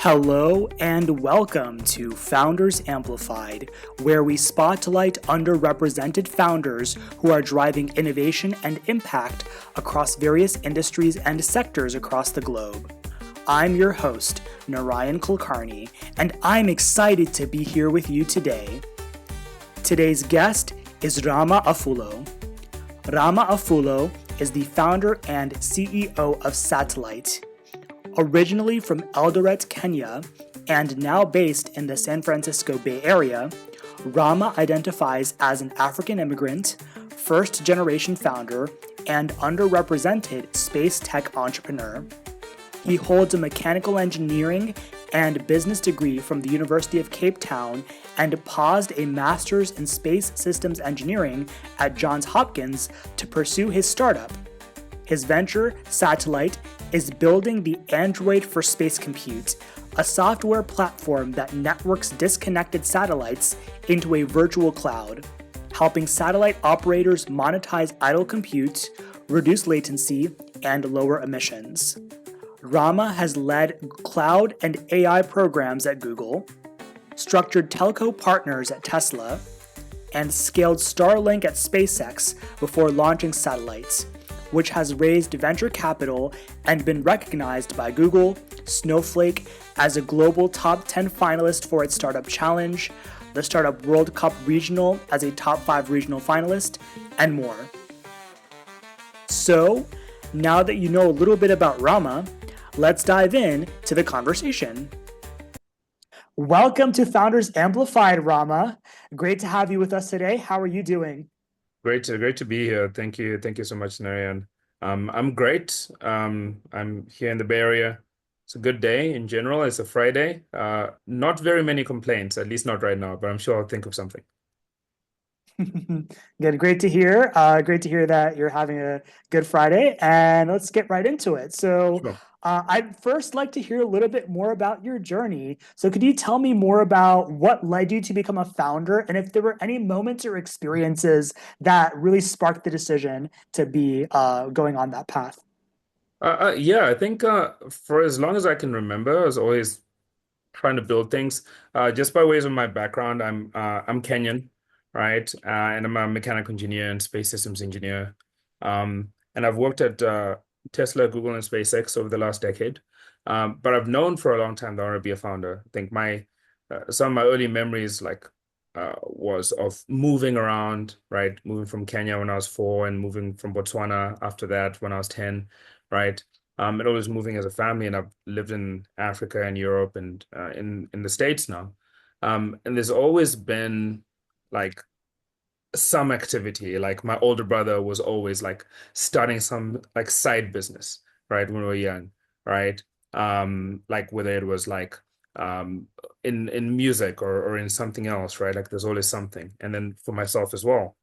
Hello and welcome to Founders Amplified, where we spotlight underrepresented founders who are driving innovation and impact across various industries and sectors across the globe. I'm your host, Narayan Kulkarni, and I'm excited to be here with you today. Today's guest is Rama Afullo. Rama Afullo is the founder and CEO of Satellite. Originally from Eldoret, Kenya, and now based in the San Francisco Bay Area, Rama identifies as an African immigrant, first-generation founder, and underrepresented space tech entrepreneur. He holds a mechanical engineering and business degree from the University of Cape Town and paused a master's in space systems engineering at Johns Hopkins to pursue his startup. His venture, Satellite, is building the Android for Space Compute, a software platform that networks disconnected satellites into a virtual cloud, helping satellite operators monetize idle compute, reduce latency, and lower emissions. Rama has led cloud and AI programs at Google, structured telco partners at Tesla, and scaled Starlink at SpaceX before launching Satellites, which has raised venture capital and been recognized by Google, Snowflake as a global top 10 finalist for its Startup Challenge, the Startup World Cup Regional as a top 5 regional finalist, and more. So, now that you know a little bit about Rama, let's dive in to the conversation. Welcome to Founders Amplified, Rama. Great to have you with us today. How are you doing? Great to be here. Thank you so much, Narayan. I'm great. I'm here in the Bay Area. It's a good day in general. It's a Friday. Not very many complaints, at least not right now, but I'm sure I'll think of something. Good, great to hear. Great to hear that you're having a good Friday, and let's get right into it. So, Sure. I'd first like to hear a little bit more about your journey. So, could you tell me more about what led you to become a founder, and if there were any moments or experiences that really sparked the decision to be going on that path? Yeah, I think for as long as I can remember, I was always trying to build things. Just by ways of my background, I'm Kenyan, right? And I'm a mechanical engineer and space systems engineer. And I've worked at Tesla, Google, and SpaceX over the last decade. But I've known for a long time that I want to be a founder. I think my some of my early memories was of moving around, right? Moving from Kenya when I was 4 and moving from Botswana after that when I was 10, right? And always moving as a family, and I've lived in Africa and Europe and in the States now. And there's always been like some activity. Like my older brother was always like starting some like side business, right, when we were young, right? Like whether it was like in music or in something else, right? Like there's always something. And then for myself as well,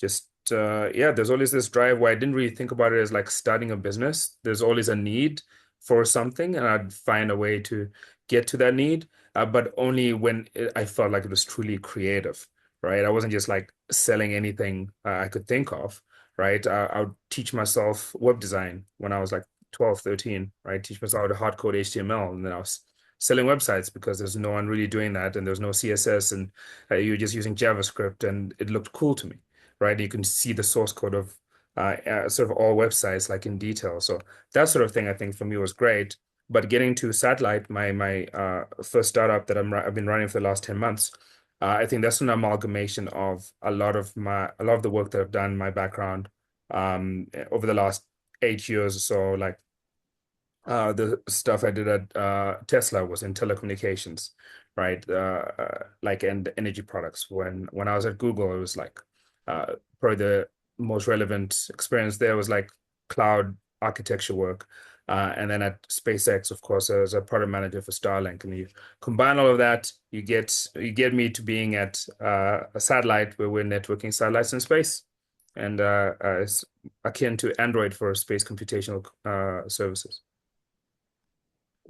just yeah, there's always this drive where I didn't really think about it as like starting a business. There's always a need for something, and I'd find a way to get to that need, but only when I felt like it was truly creative, right? I wasn't just like selling anything I could think of, right? I would teach myself web design when I was like 12, 13, right? Teach myself how to hard code HTML, and then I was selling websites because there's no one really doing that, and there's no CSS, and you're just using JavaScript, and it looked cool to me, right? You can see the source code of sort of all websites like in detail. So that sort of thing, I think, for me was great. But getting to Satellite, my first startup that I've been running for the last 10 months, I think that's an amalgamation of a lot of the work that I've done, my background, over the last 8 years or so. Like the stuff I did at Tesla was in telecommunications, right? Like and energy products. When I was at Google, it was like probably the most relevant experience there was like cloud architecture work. And then at SpaceX, of course, as a product manager for Starlink. And you combine all of that, you get me to being at a satellite where we're networking satellites in space, and it's akin to Android for space computational services.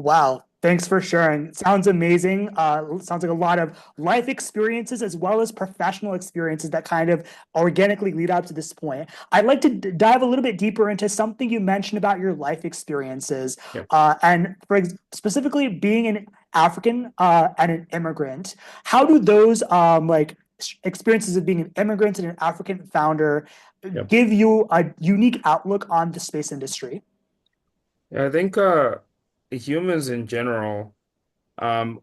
Wow. Thanks for sharing. Sounds amazing. Sounds like a lot of life experiences as well as professional experiences that kind of organically lead up to this point. I'd like to dive a little bit deeper into something you mentioned about your life experiences, Yeah. and specifically being an African and an immigrant. How do those experiences of being an immigrant and an African founder Yeah. give you a unique outlook on the space industry? Yeah, I think humans in general,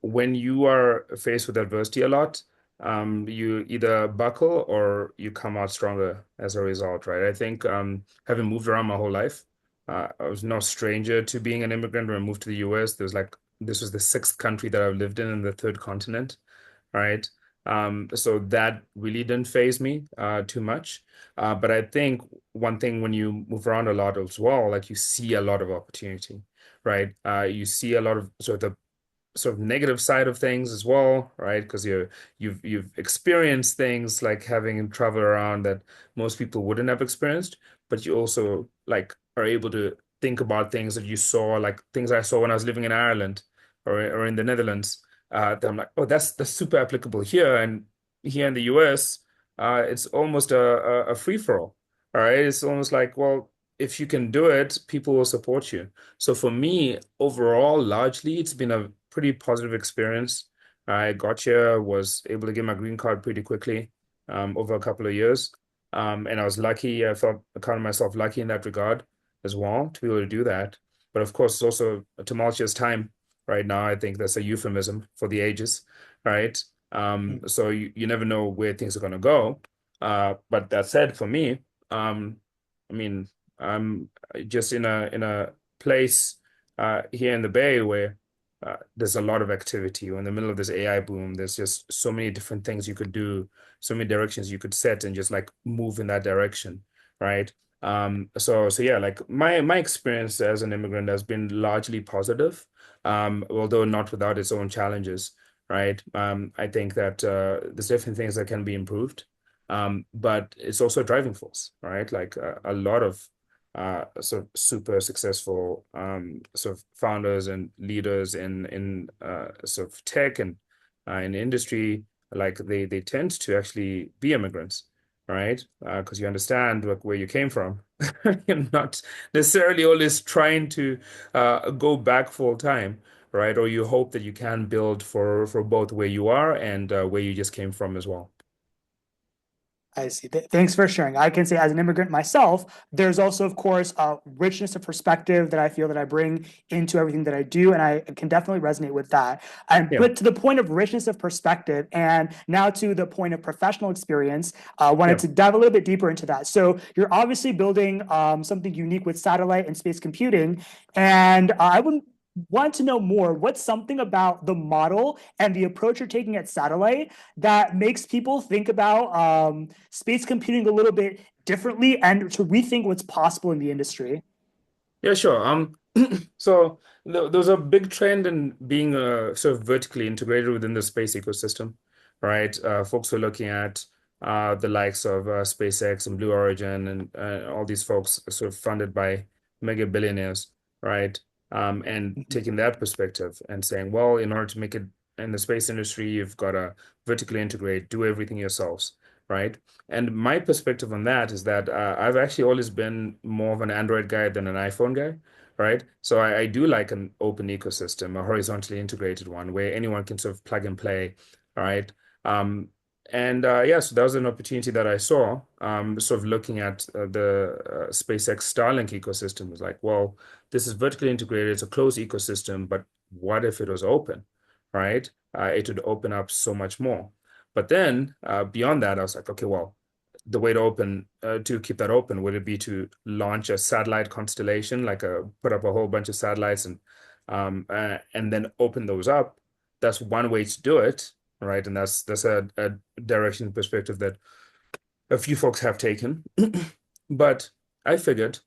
when you are faced with adversity a lot, you either buckle or you come out stronger as a result, right? I think having moved around my whole life, I was no stranger to being an immigrant when I moved to the US. This was the sixth country that I've lived in the third continent, right? So that really didn't phase me too much. But I think one thing when you move around a lot as well, like you see a lot of opportunity, right? You see a lot of sort of negative side of things as well, right? Because you've experienced things like having travel around that most people wouldn't have experienced, but you also like are able to think about things that you saw, like things I saw when I was living in Ireland or in the Netherlands. That I'm like, oh, that's super applicable here, and here in the US, it's almost a free for all. All right, it's almost like, well, if you can do it, people will support you. So for me, overall, largely, it's been a pretty positive experience. I got here, was able to get my green card pretty quickly, over a couple of years. And I was lucky. I counted myself lucky in that regard as well to be able to do that. But of course, it's also a tumultuous time right now. I think that's a euphemism for the ages, right? So you never know where things are going to go. But that said, for me, I mean, I'm just in a place here in the Bay where there's a lot of activity. We're in the middle of this AI boom. There's just so many different things you could do, so many directions you could set and just like move in that direction, right? So yeah, like my experience as an immigrant has been largely positive, although not without its own challenges, right? I think that there's definitely things that can be improved, but it's also a driving force, right? Like a lot of sort of super successful sort of founders and leaders in sort of tech and in industry, like they tend to actually be immigrants, right? Because you understand like where you came from. You're not necessarily always trying to go back full time, right? Or you hope that you can build for both where you are and where you just came from as well. I see. Thanks for sharing. I can say, as an immigrant myself, there's also, of course, a richness of perspective that I feel that I bring into everything that I do, and I can definitely resonate with that. And Yeah, but to the point of richness of perspective, and now to the point of professional experience, wanted yeah. to dive a little bit deeper into that. So you're obviously building something unique with satellite and space computing, and I would want to know more. What's something about the model and the approach you're taking at satellite that makes people think about space computing a little bit differently and to rethink what's possible in the industry? Yeah, sure. So there's a big trend in being sort of vertically integrated within the space ecosystem, right? Folks are looking at the likes of SpaceX and Blue Origin and all these folks are sort of funded by mega billionaires, right? And Mhm. taking that perspective and saying, well, in order to make it in the space industry, you've got to vertically integrate, do everything yourselves, right? And my perspective on that is that I've actually always been more of an Android guy than an iPhone guy, right? So I do like an open ecosystem, a horizontally integrated one where anyone can sort of plug and play, all right? Um, and yeah, so that was an opportunity that I saw, sort of looking at the SpaceX Starlink ecosystem. It was like, well, this is vertically integrated, it's a closed ecosystem, but what if it was open, right? It would open up so much more. But then beyond that, I was like, okay, well, the way to keep that open, would it be to launch a satellite constellation, like put up a whole bunch of satellites and then open those up? That's one way to do it, right? And that's a direction perspective that a few folks have taken. But I figured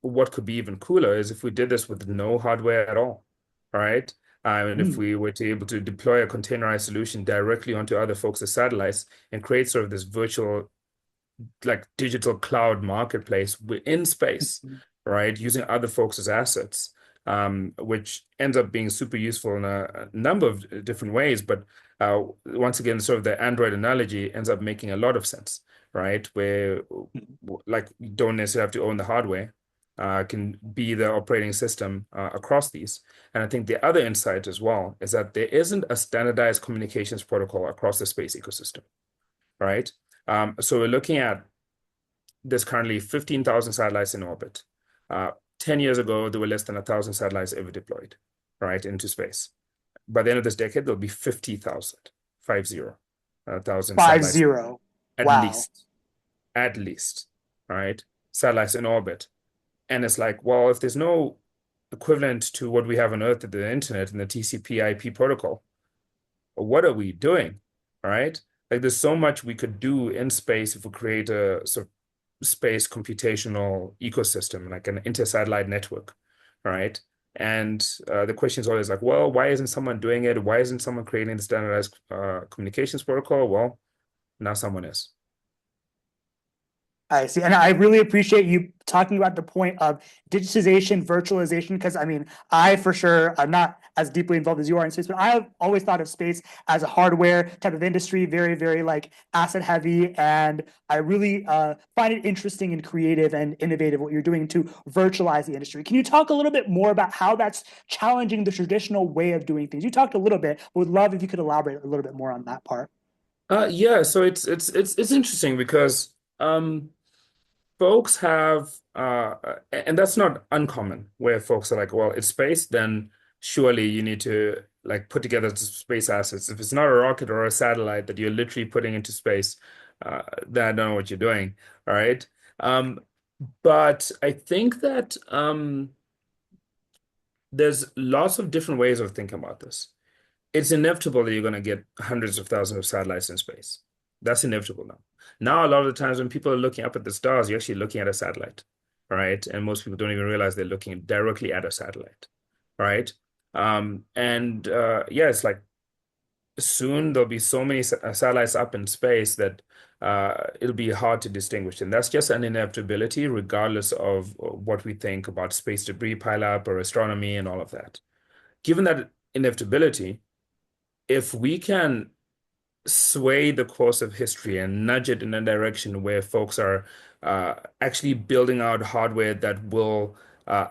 what could be even cooler is if we did this with no hardware at all, right? And if Mm. we were to able to deploy a containerized solution directly onto other folks' satellites and create sort of this virtual like digital cloud marketplace in space, right? Using other folks' assets. which ends up being super useful in a number of different ways. But once again, sort of the Android analogy ends up making a lot of sense, right? Where like you don't necessarily have to own the hardware, can be the operating system across these. And I think the other insight as well is that there isn't a standardized communications protocol across the space ecosystem, right? So we're looking at there's currently 15,000 satellites in orbit. 10 years ago, there were less than 1,000 satellites ever deployed, right, into space. By the end of this decade, there'll be 50,000, 50,000 Five satellites zero. at Wow. least, at least, right? Satellites in orbit. And it's like, well, if there's no equivalent to what we have on Earth, the internet and the TCP/IP protocol, what are we doing, right? Like, there's so much we could do in space if we create a sort of space computational ecosystem, like an inter-satellite network, right? And the question is always like, well, why isn't someone doing it? Why isn't someone creating the standardized communications protocol? Well, now someone is. I see. And I really appreciate you talking about the point of digitization, virtualization, because I mean, I for sure, I'm not as deeply involved as you are in space, but I have always thought of space as a hardware type of industry, very, very like asset heavy. And I really find it interesting and creative and innovative what you're doing to virtualize the industry. Can you talk a little bit more about how that's challenging the traditional way of doing things? You talked a little bit, but would love if you could elaborate a little bit more on that part. Yeah, so it's interesting because folks have and that's not uncommon where folks are like, well, it's space, then surely you need to like put together some space assets. If it's not a rocket or a satellite that you're literally putting into space, then I don't know what you're doing. All right. Um, but I think that there's lots of different ways of thinking about this. It's inevitable that you're going to get hundreds of thousands of satellites in space. That's inevitable now. Now, a lot of the times when people are looking up at the stars, you're actually looking at a satellite, right? And most people don't even realize they're looking directly at a satellite, right? Yeah, it's like soon there'll be so many satellites up in space that it'll be hard to distinguish. And that's just an inevitability, regardless of what we think about space debris pileup or astronomy and all of that. Given that inevitability, if we can sway the course of history and nudge it in a direction where folks are actually building out hardware that will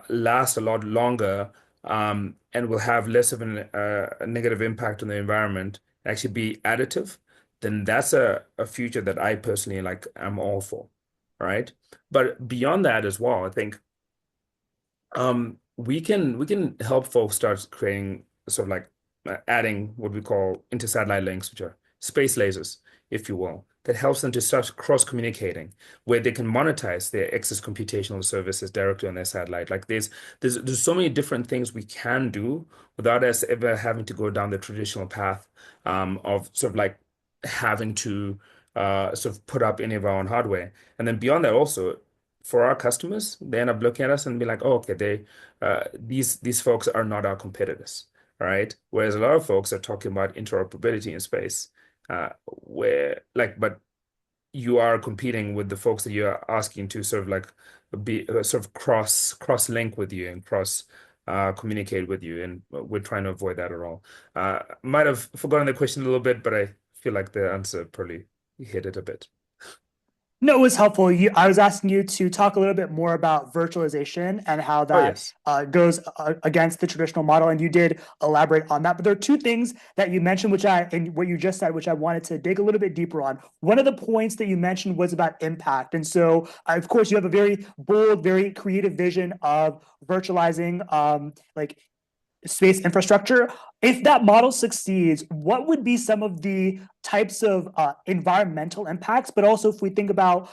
last a lot longer, and will have less of a negative impact on the environment, actually be additive, then that's a future that I personally like, I'm all for, right? But beyond that as well, I think we can help folks start creating sort of like adding what we call intersatellite links, which are space lasers, if you will, that helps them to start cross-communicating, where they can monetize their excess computational services directly on their satellite. Like there's so many different things we can do without us ever having to go down the traditional path of sort of like having to sort of put up any of our own hardware. And then beyond that, also for our customers, they end up looking at us and be like, oh, okay, these folks are not our competitors, right? Whereas a lot of folks are talking about interoperability in space, where like, but you are competing with the folks that you're asking to sort of like be sort of cross link with you and cross communicate with you, and we're trying to avoid that at all. Might have forgotten the question a little bit, but I feel like the answer probably hit it a bit. No, it was helpful. I was asking you to talk a little bit more about virtualization and how Oh that yes. goes against the traditional model, and you did elaborate on that. But there are two things that you mentioned, and what you just said, which I wanted to dig a little bit deeper on. One of the points that you mentioned was about impact, and so of course you have a very bold, very creative vision of virtualizing, like space infrastructure. If that model succeeds, what would be some of the types of environmental impacts? But also, if we think about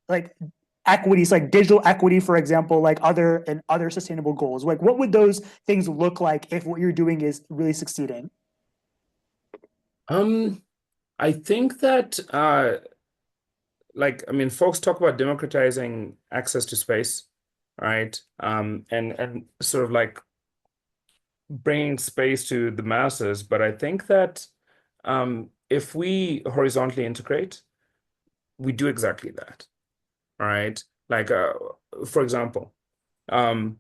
like equities, like digital equity, for example, like other sustainable goals, like what would those things look like if what you're doing is really succeeding? Um, I think that like I mean, folks talk about democratizing access to space, right? And sort of like bringing space to the masses. But I think that if we horizontally integrate, we do exactly that, right? Like for example, um,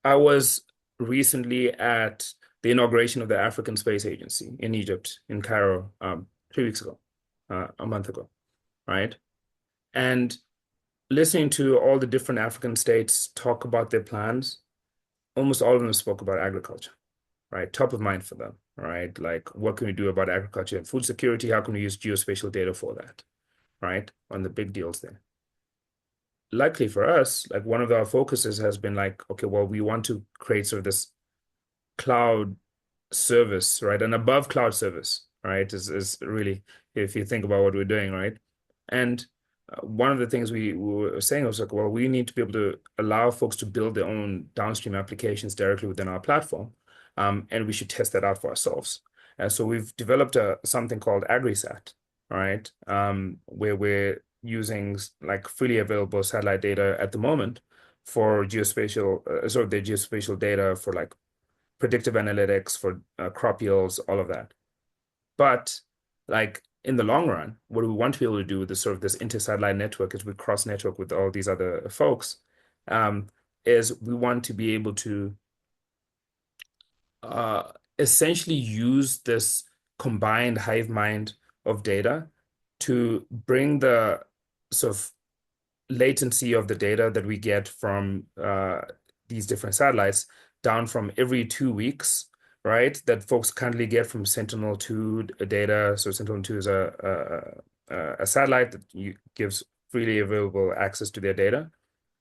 I was recently at the inauguration of the African Space Agency in Egypt, in Cairo, 3 weeks ago, a month ago, right? And listening to all the different African states talk about their plans, almost all of them spoke about agriculture, right? Top of mind for them, right? Like, what can we do about agriculture and food security? How can we use geospatial data for that, right? On the big deals there. Luckily for us, like one of our focuses has been like, okay, well, we want to create sort of this cloud service, right? An above cloud service, right? Is really, if you think about what we're doing, right? And one of the things we were saying was like, well, we need to be able to allow folks to build their own downstream applications directly within our platform. And we should test that out for ourselves. And so we've developed something called AgriSat, right? Where we're using like freely available satellite data at the moment for geospatial, sort of the geospatial data for like predictive analytics for crop yields, all of that. But like in the long run, what we want to be able to do with this sort of this inter-satellite network as we cross network with all these other folks, um, is we want to be able to uh, essentially use this combined hive mind of data to bring the sort of latency of the data that we get from these different satellites down from every 2 weeks, right? That folks currently get from Sentinel-2 data. So Sentinel-2 is a satellite that gives freely available access to their data,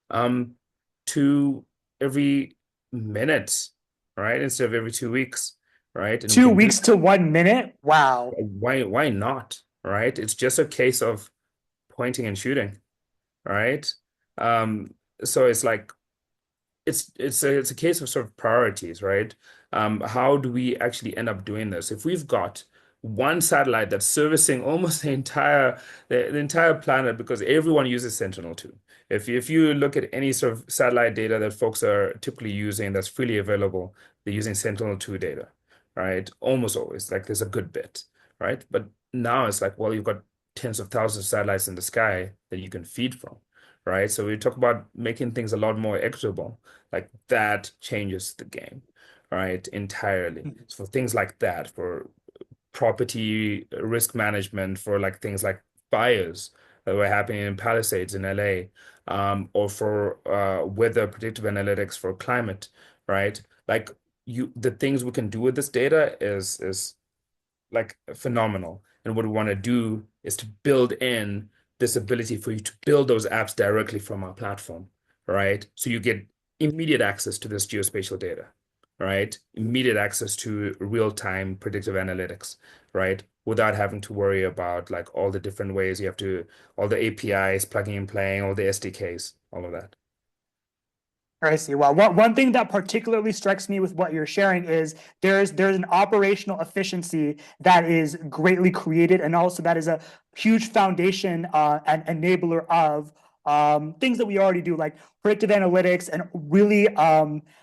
um, to every minute, right? Instead of every 2 weeks, right? And we Two can do weeks to 1 minute? Wow. why not, right? It's just a case of pointing and shooting, right? Um, so it's like it's a case of sort of priorities, right? How do we actually end up doing this? If we've got one satellite that's servicing almost the entire planet because everyone uses Sentinel-2. If you look at any sort of satellite data that folks are typically using that's freely available, they're using Sentinel-2 data, right? Almost always, like there's a good bit, right? But now it's like, well, you've got tens of thousands of satellites in the sky that you can feed from, right? So we talk about making things a lot more equitable, like that changes the game, right? Entirely. So for things like that, for property risk management, for like things like fires that were happening in Palisades in LA, or for weather predictive analytics for climate, right? Like the things we can do with this data is like phenomenal. And what we want to do is to build in this ability for you to build those apps directly from our platform, right? So you get immediate access to this geospatial data, right? Immediate access to real-time predictive analytics, right? Without having to worry about like all the different ways you have to, all the APIs, plugging and playing, all the SDKs, all of that. I see. Well, one thing that particularly strikes me with what you're sharing is there's an operational efficiency that is greatly created, and also that is a huge foundation and enabler of things that we already do, like predictive analytics, and really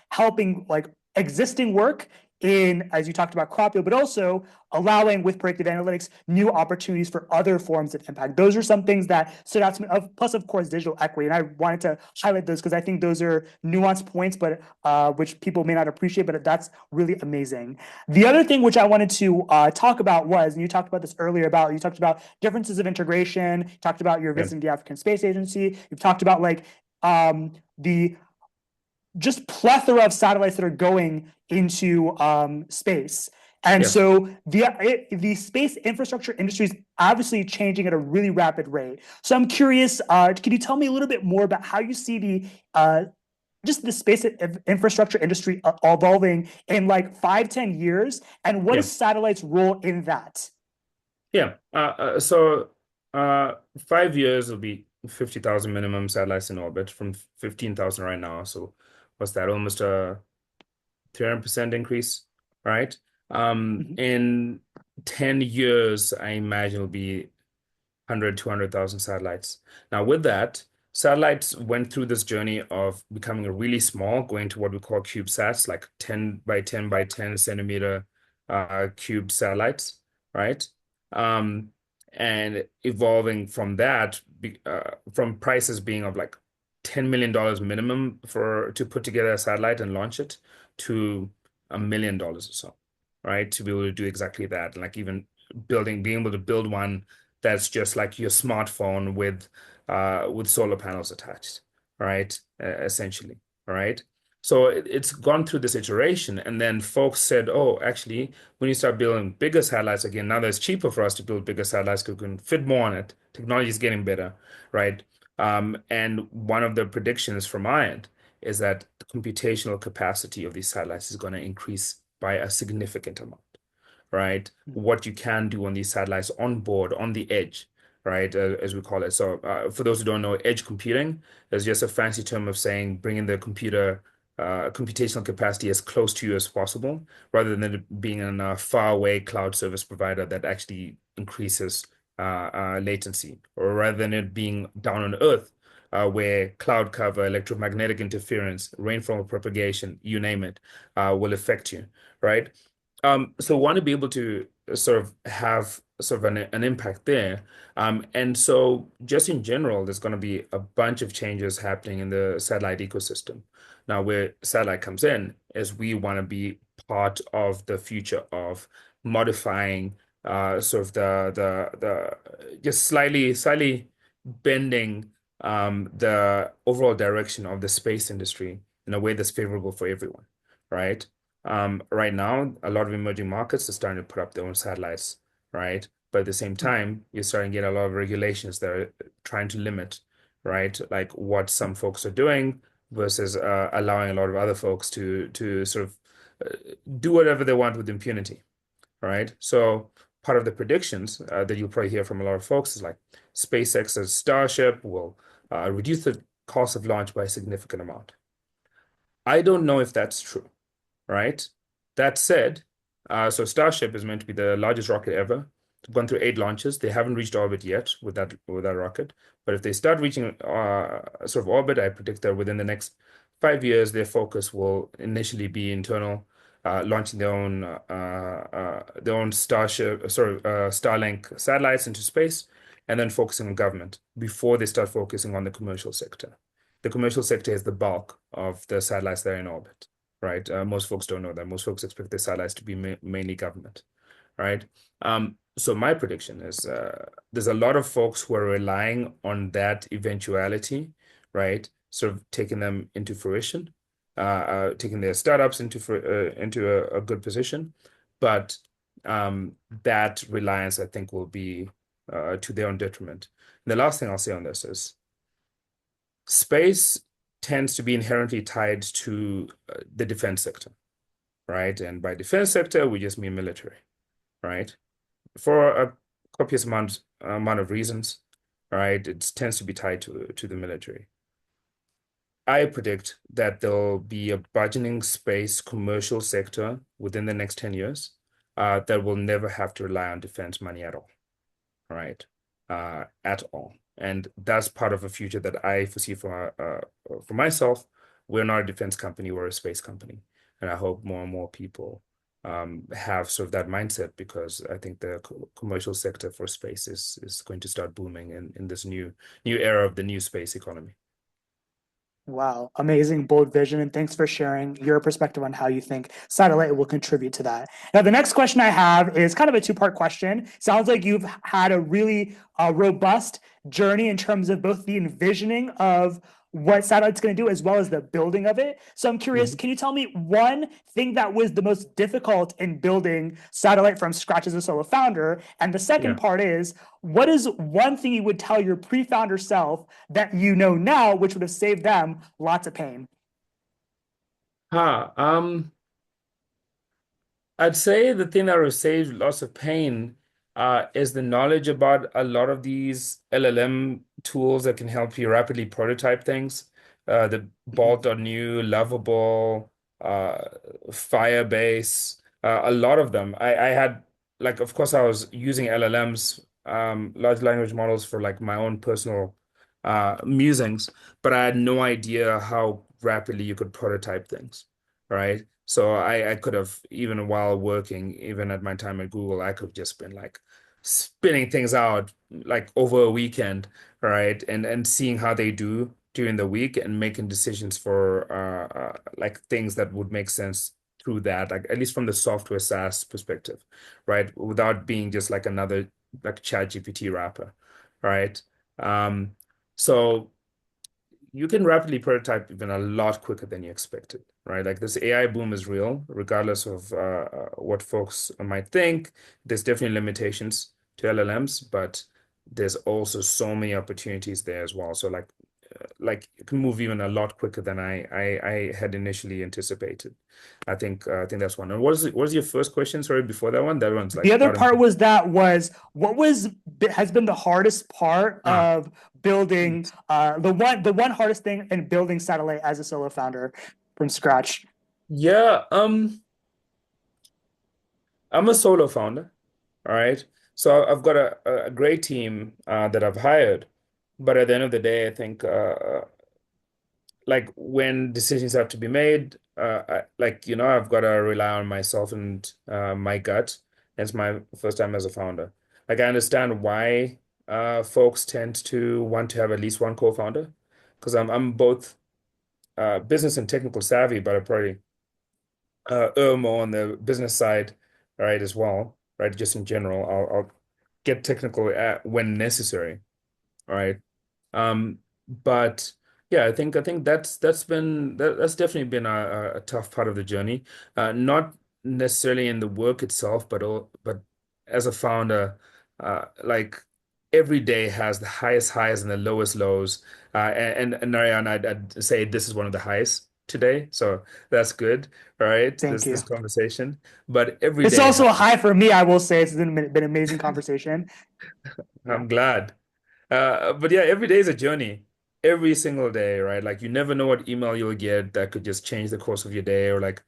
helping like existing work in, as you talked about, crop yield, but also allowing with predictive analytics new opportunities for other forms of impact. Those are some things that stood out to me. Plus, of course, digital equity, and I wanted to highlight those because I think those are nuanced points, but which people may not appreciate. But that's really amazing. The other thing which I wanted to talk about was, and you talked about this earlier, about you talked about differences of integration. You talked about your Yeah. visiting the African Space Agency. You've talked about like the just plethora of satellites that are going into space. And Yeah. so the space infrastructure industry is obviously changing at a really rapid rate. So I'm curious, can you tell me a little bit more about how you see the just the space infrastructure industry evolving in like 5, 10 years, and what Yeah. is satellites' role in that? Yeah. So 5 years will be 50,000 minimum satellites in orbit from 15,000 right now. So what's that? Almost a 300% increase, right? Mhm. In 10 years, I imagine it'll be 100, 200,000 satellites. Now, with that, satellites went through this journey of becoming really small, going to what we call CubeSats, like 10 by 10 by 10 centimeter cube satellites, right? And evolving from that, from prices being of like $10 million minimum for to put together a satellite and launch it to $1 million or so, right? To be able to do exactly that. Like even being able to build one that's just like your smartphone with solar panels attached, right? Essentially, right? So it's gone through this iteration, and then folks said, "Oh, actually, when you start building bigger satellites again, now that it's cheaper for us to build bigger satellites because we can fit more on it. Technology is getting better, right?" And one of the predictions from my end is that the computational capacity of these satellites is going to increase by a significant amount, right? What you can do on these satellites on board, on the edge, right? As we call it. So, for those who don't know, edge computing is just a fancy term of saying bringing the computational capacity as close to you as possible, rather than it being in a faraway cloud service provider that actually increases latency, or rather than it being down on Earth, where cloud cover, electromagnetic interference, rainfall propagation, you name it, will affect you, right? So want to be able to sort of have sort of an impact there. And so just in general, there's going to be a bunch of changes happening in the satellite ecosystem. Now, where satellite comes in is we want to be part of the future of modifying sort of the just slightly bending the overall direction of the space industry in a way that's favorable for everyone, right? Right now, a lot of emerging markets are starting to put up their own satellites, right? But at the same time, you're starting to get a lot of regulations that are trying to limit, right? Like what some folks are doing versus allowing a lot of other folks to sort of do whatever they want with impunity, right? So part of the predictions that you'll probably hear from a lot of folks is like SpaceX's Starship will reduce the cost of launch by a significant amount. I don't know if that's true, right? That said, so Starship is meant to be the largest rocket ever. It's gone through 8 launches. They haven't reached orbit yet with that rocket. But if they start reaching sort of orbit, I predict that within the next 5 years, their focus will initially be internal, launching their own Starlink satellites into space, and then focusing on government before they start focusing on the commercial sector. The commercial sector is the bulk of the satellites that are in orbit, right? Most folks don't know that. Most folks expect their satellites to be mainly government, right? So my prediction is there's a lot of folks who are relying on that eventuality, right? Sort of taking them into fruition, taking their startups into a good position, but that reliance, I think, will be to their own detriment. And the last thing I'll say on this is space tends to be inherently tied to the defense sector, right? And by defense sector, we just mean military, right? For a copious amount of reasons, right? It tends to be tied to the military. I predict that there'll be a burgeoning space commercial sector within the next 10 years that will never have to rely on defense money at all, right? At all. And that's part of a future that I foresee for myself. We're not a defense company, we're a space company. And I hope more and more people have sort of that mindset, because I think the commercial sector for space is going to start booming in this new era of the new space economy. Wow, amazing, bold vision. And thanks for sharing your perspective on how you think satellite will contribute to that. Now, the next question I have is kind of a two-part question. Sounds like you've had a really robust journey in terms of both the envisioning of what satellite's going to do as well as the building of it. So I'm curious, Mhm. can you tell me one thing that was the most difficult in building satellite from scratch as a solo founder? And the second Yeah. part is, what is one thing you would tell your pre-founder self that you know now, which would have saved them lots of pain? Huh. I'd say the thing that will save lots of pain is the knowledge about a lot of these LLM tools that can help you rapidly prototype things. The Mhm. Bolt.new, Lovable, uh, Firebase, a lot of them. I had, like, of course, I was using LLMs, large language models, for like my own personal musings, but I had no idea how rapidly you could prototype things, right? So I could have, even while working, even at my time at Google, I could have just been like spinning things out like over a weekend, right? And seeing how they do. during the week and making decisions for like things that would make sense through that, like at least from the software SaaS perspective, right? Without being just like another like chat GPT wrapper, right? Um, so you can rapidly prototype even a lot quicker than you expected, right? Like this AI boom is real, regardless of what folks might think. There's definitely limitations to LLMs, but there's also so many opportunities there as well. So like it can move even a lot quicker than I had initially anticipated. I think that's one. And what was your first question? Sorry, before that one? That one's The like other part was what has been the hardest part ah of building the one hardest thing in building Satellite as a solo founder from scratch. yeah. I'm a solo founder. All right. So I've got a great team that I've hired. But at the end of the day, I think like when decisions have to be made, I've got to rely on myself and my gut. It's my first time as a founder. Like I understand why folks tend to want to have at least one co-founder because I'm both business and technical savvy, but I probably err more on the business side, right, as well, right? Just in general, I'll get technical when necessary, right? But yeah, I think that's definitely been a tough part of the journey. Not necessarily in the work itself, but as a founder, like every day has the highest highs and the lowest lows. And Narayan, I'd say this is one of the highest today, so that's good, right? Thank This you. conversation, but every It's day also has. a high for me, I will say. It's been an amazing conversation. Yeah, I'm glad. But yeah, every day is a journey. Every single day, right? Like you never know what email you'll get that could just change the course of your day, or like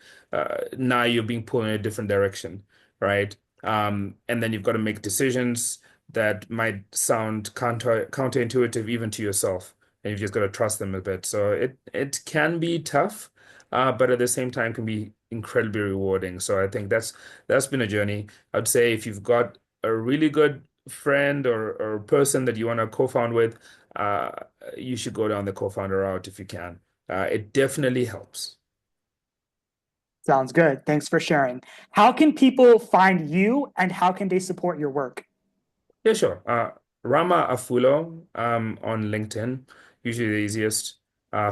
now you're being pulled in a different direction, right? And then you've got to make decisions that might sound counterintuitive even to yourself, and you've just got to trust them a bit. So it can be tough, but at the same time can be incredibly rewarding. So I think that's been a journey. I'd say if you've got a really good friend or person that you want to co-found with, uh, you should go down the co-founder route if you can. It definitely helps. sounds good. Thanks for sharing. How can people find you and how can they support your work? Yeah, sure. Rama Afullo on LinkedIn, usually the easiest.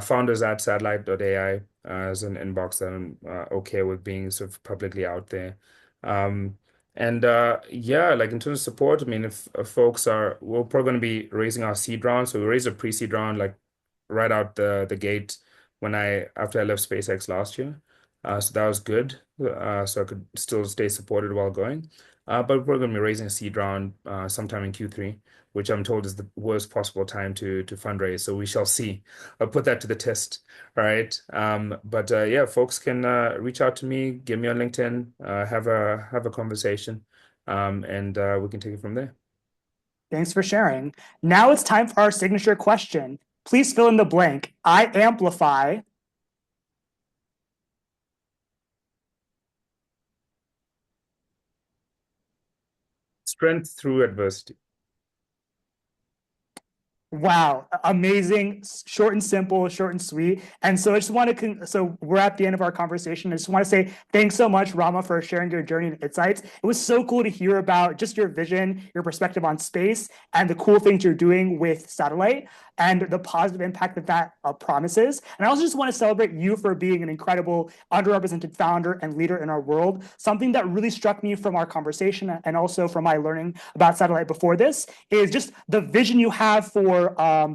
Founders at satellite.ai as an inbox that I'm okay with being sort of publicly out there. Um, and yeah, like in terms of support, I mean, if folks we're probably going to be raising our seed round. So we raised a pre-seed round like right out the gate after I left SpaceX last year. So that was good. So I could still stay supported while going. But we're going to be raising a seed round sometime in Q3, which I'm told is the worst possible time to fundraise. So we shall see. I'll put that to the test. All right. But yeah, folks can reach out to me, get me on LinkedIn, have a conversation, and we can take it from there. Thanks for sharing. Now it's time for our signature question. Please fill in the blank. I amplify. Strength through adversity. Wow, amazing, short and simple, short and sweet. And so I just want to, so we're at the end of our conversation. I just want to say thanks so much, Rama, for sharing your journey and insights. It was so cool to hear about just your vision, your perspective on space, and the cool things you're doing with satellite and the positive impact that promises. And I also just want to celebrate you for being an incredible underrepresented founder and leader in our world. Something that really struck me from our conversation and also from my learning about satellite before this is just the vision you have for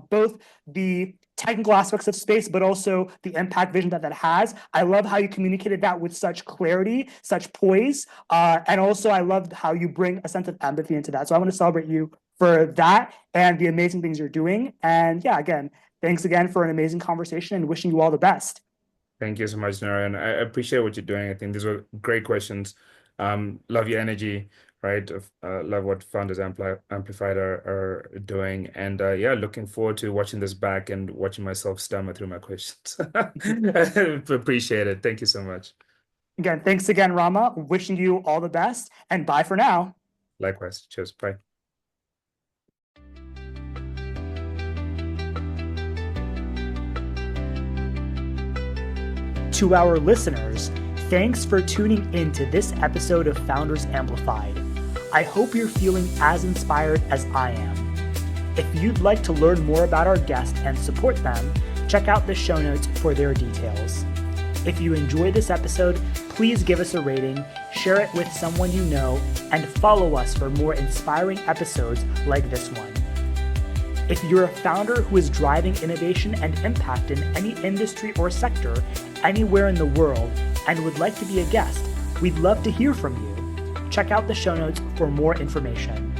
both the technical aspects of space, but also the impact vision that has. I love how you communicated that with such clarity, such poise, and also I loved how you bring a sense of empathy into that. So I want to celebrate you for that and the amazing things you're doing. And yeah, again, thanks again for an amazing conversation and wishing you all the best. Thank you so much, Nara, and I appreciate what you're doing. I think these were great questions. Love your energy, right? Love what Founders Amplified are doing, and yeah, looking forward to watching this back and watching myself stammer through my questions. Appreciate it. Thank you so much. Again, thanks again, Rama. Wishing you all the best and bye for now. Likewise. Cheers. Bye. To our listeners, thanks for tuning in to this episode of Founders Amplified. I hope you're feeling as inspired as I am. If you'd like to learn more about our guest and support them, check out the show notes for their details. If you enjoyed this episode, please give us a rating, share it with someone you know, and follow us for more inspiring episodes like this one. If you're a founder who is driving innovation and impact in any industry or sector anywhere in the world and would like to be a guest, we'd love to hear from you. Check out the show notes for more information.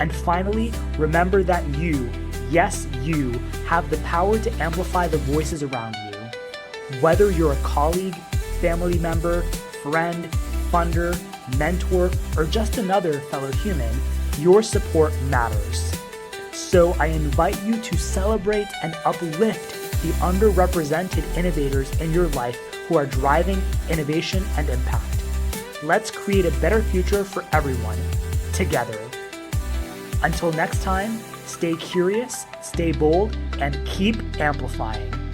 And finally, remember that you, yes, you, have the power to amplify the voices around you. Whether you're a colleague, family member, friend, funder, mentor, or just another fellow human, your support matters. So I invite you to celebrate and uplift the underrepresented innovators in your life who are driving innovation and impact. Let's create a better future for everyone, together. Until next time, stay curious, stay bold, and keep amplifying.